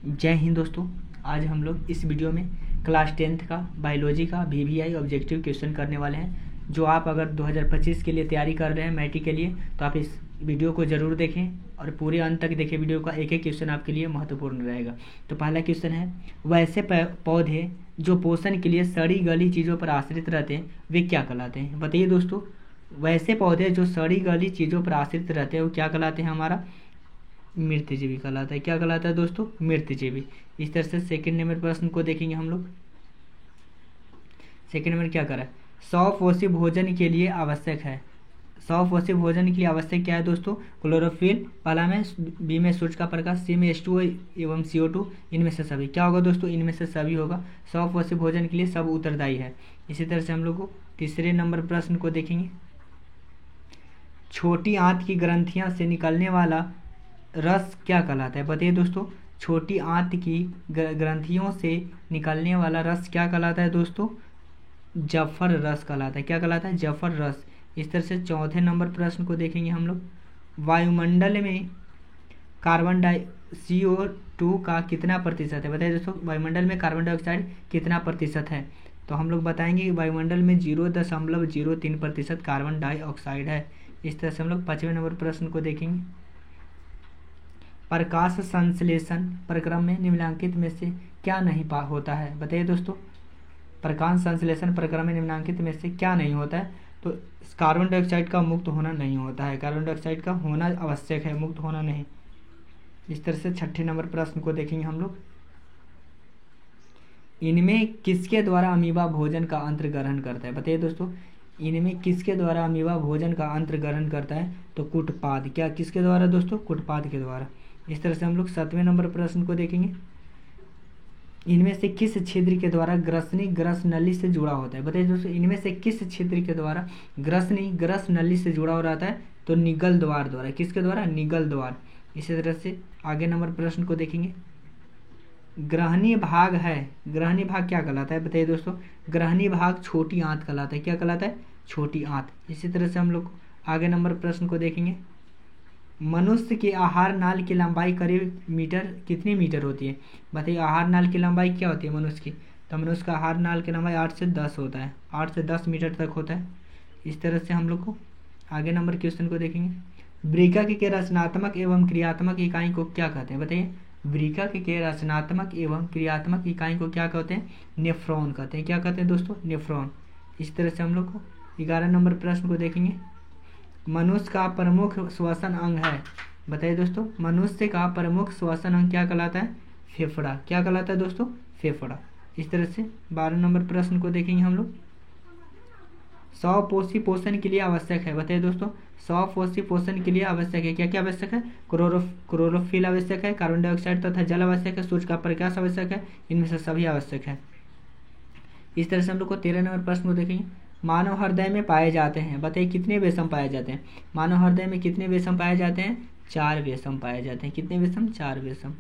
जय हिंद दोस्तों। आज हम लोग इस वीडियो में क्लास 10th का बायोलॉजी का वीवीआई ऑब्जेक्टिव क्वेश्चन करने वाले हैं। जो आप अगर 2025 के लिए तैयारी कर रहे हैं मैट्रिक के लिए, तो आप इस वीडियो को ज़रूर देखें और पूरे अंत तक देखें। वीडियो का एक एक क्वेश्चन आपके लिए महत्वपूर्ण रहेगा। तो पहला क्वेश्चन है, वैसे पौधे जो पोषण के लिए सड़ी गली चीज़ों पर आश्रित रहते हैं वे क्या कहलाते हैं? बताइए दोस्तों, वैसे पौधे जो सड़ी गली चीज़ों पर आश्रित रहते हैं वो क्या कहलाते हैं? हमारा मृतजीवी कहलाता है। क्या कहलाता है दोस्तों? मृतजीवी। इस तरह से सेकंड नंबर प्रश्न को देखेंगे हम लोग। सेकंड नंबर क्या करा है? 100 पोषी भोजन के लिए आवश्यक है। 100 पोषी भोजन के लिए आवश्यक क्या है दोस्तों? क्लोरोफिल, पहला में, बी में सूर्य का प्रकाश, सी में H2O एवं CO2, इनमें से सभी। क्या होगा दोस्तों? इनमें से सभी होगा। 100 पोषी भोजन के लिए सब उत्तरदायी है। इसी तरह से हम लोग को तीसरे नंबर प्रश्न को देखेंगे। छोटी आंत की ग्रंथियां से निकलने वाला रस क्या कहलाता है? बताइए दोस्तों, छोटी आंत की ग्रंथियों से निकलने वाला रस क्या कहलाता है दोस्तों? जफर रस कहलाता है। क्या कहलाता है? जफर रस। इस तरह से चौथे नंबर प्रश्न को देखेंगे हम लोग। वायुमंडल में कार्बन CO2 का कितना प्रतिशत है? बताइए दोस्तों, वायुमंडल में कार्बन डाइऑक्साइड कितना प्रतिशत है? तो हम लोग बताएंगे कि वायुमंडल में 0.03% कार्बन डाइऑक्साइड है। इस तरह से हम लोग 5वें नंबर प्रश्न को देखेंगे। प्रकाश संश्लेषण प्रक्रम में निम्नलिखित में से क्या नहीं होता है? बताइए दोस्तों, प्रकाश संश्लेषण प्रक्रम में निम्नलिखित में से क्या नहीं होता है? तो कार्बन डाइऑक्साइड का मुक्त होना नहीं होता है। कार्बन डाइऑक्साइड का होना आवश्यक है, मुक्त होना नहीं। इस तरह से छठे नंबर प्रश्न को देखेंगे हम लोग। इनमें किसके द्वारा अमीबा भोजन का अंतर ग्रहण करता है? बताइए दोस्तों, इनमें किसके द्वारा अमीबा भोजन का अंतर ग्रहण करता है? तो कुटपाद। क्या किसके द्वारा दोस्तों? कुटपाद के द्वारा। इस तरह से हम लोग 7वें नंबर प्रश्न को देखेंगे। इनमें से किस छिद्र के द्वारा ग्रसनी ग्रस नली से जुड़ा होता है? बताइए दोस्तों, इनमें से किस छिद्र के द्वारा ग्रसनी ग्रस नली से जुड़ा हो रहता है? तो निगल द्वार द्वारा। किसके द्वारा? निगल द्वार। इसी तरह से आगे नंबर प्रश्न को देखेंगे। ग्रहणी भाग है, ग्रहणी भाग क्या कहलाता है? बताइए दोस्तों, ग्रहणी भाग छोटी आंत कहलाता है। क्या कहलाता है? छोटी आंत। इसी तरह से हम लोग आगे नंबर प्रश्न को देखेंगे। मनुष्य के आहार नाल की लंबाई करीब कितनी मीटर होती है? बताइए, आहार नाल की लंबाई क्या होती है मनुष्य की? तो मनुष्य का आहार नाल की लंबाई 8 से 10 होता है। 8 से 10 मीटर तक होता है। इस तरह से हम लोग को आगे नंबर क्वेश्चन को देखेंगे। वृक्क के रचनात्मक एवं क्रियात्मक इकाई को क्या कहते हैं? बताइए, वृक्क के रचनात्मक एवं क्रियात्मक इकाई को क्या कहते हैं? नेफ्रॉन कहते हैं। क्या कहते हैं दोस्तों? नेफ्रॉन। इस तरह से हम लोग को 11 नंबर प्रश्न को देखेंगे। मनुष्य का प्रमुख श्वसन अंग है। बताइए दोस्तों, मनुष्य का प्रमुख श्वसन अंग क्या कहलाता है? फेफड़ा। क्या कहलाता है दोस्तों? फेफड़ा। इस तरह से 12 नंबर प्रश्न को देखेंगे हम लोग। 100 पोषी पोषण के लिए आवश्यक है। बताइए दोस्तों, 100 पोषी पोषण के लिए आवश्यक है। क्या क्या आवश्यक है? क्लोरोफिल आवश्यक है, कार्बन डाइऑक्साइड तथा जल आवश्यक है, सूर्य का प्रकाश आवश्यक है, इनमें से सभी आवश्यक है। इस तरह से हम लोग को 13 नंबर प्रश्न को देखेंगे। मानव हृदय में पाए जाते हैं। बताइए, कितने वेशम पाए जाते हैं? मानव हृदय में कितने वेशम पाए जाते हैं? 4 वेशम पाए जाते हैं। कितने वेशम? 4 वेशम।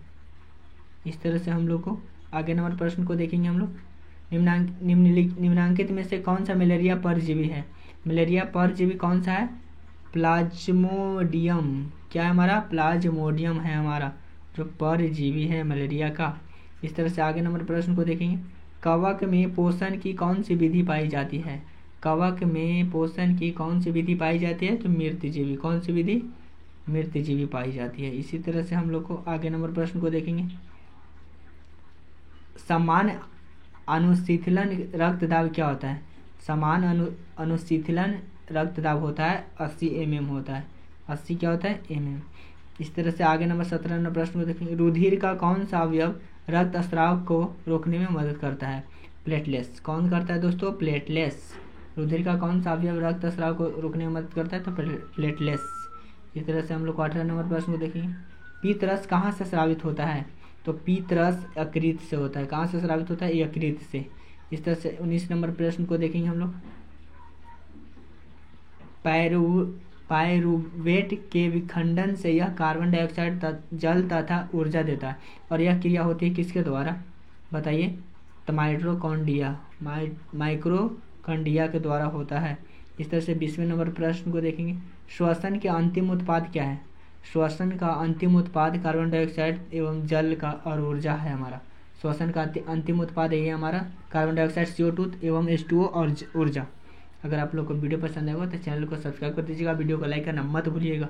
इस तरह से हम लोग को आगे नंबर प्रश्न को देखेंगे हम लोग। निम्नांकित में से कौन सा मलेरिया परजीवी है? मलेरिया परजीवी कौन सा है? प्लाज्मोडियम। क्या है हमारा? प्लाज्मोडियम है हमारा जो परजीवी है मलेरिया का। इस तरह से आगे नंबर प्रश्न को देखेंगे। कवक में पोषण की कौन सी विधि पाई जाती है? कवक में पोषण की कौन सी विधि पाई जाती है? तो मृतजीवी। कौन सी विधि? मृतजीवी पाई जाती है। इसी तरह से हम लोग को आगे नंबर प्रश्न को देखेंगे। समान अनुशीतलन रक्तदाब क्या होता है? समान अनुशीतलन रक्तदाब होता है 80 mm होता है। 80 क्या होता है? mm। इस तरह से आगे नंबर 17 नंबर प्रश्न को देखेंगे। रुधिर का कौन सा अवयव रक्तस्राव को रोकने में मदद करता है? प्लेटलेट्स। कौन करता है दोस्तों? प्लेटलेट्स। रुधिर का कौन सा अवयव रक्तस्राव को रोकने में मदद करता है? तो प्लेटलेट्स। इस तरह से हम लोग 18 नंबर प्रश्न को देखेंगे। पीतरस कहाँ से स्रावित होता है? तो पीतरस यकृत से होता है। कहाँ से स्रावित होता है? यकृत से। इस तरह से 19 नंबर प्रश्न को देखेंगे हम लोग। पायरुवेट के विखंडन से यह कार्बन डाइऑक्साइड जल तथा ऊर्जा देता है, और यह क्रिया होती है किसके द्वारा? बताइए, तो माइक्रोकॉन्ड्रिया के द्वारा होता है। इस तरह से 20वें नंबर प्रश्न को देखेंगे। श्वसन के अंतिम उत्पाद क्या है? श्वसन का अंतिम उत्पाद कार्बन डाइऑक्साइड एवं जल का और ऊर्जा है हमारा। श्वसन का अंतिम उत्पाद है ये हमारा कार्बन डाइऑक्साइड, CO2 एवं H2O और ऊर्जा। अगर आप लोग को वीडियो पसंद आएगा तो चैनल को सब्सक्राइब कर दीजिएगा, वीडियो को लाइक करना मत भूलिएगा।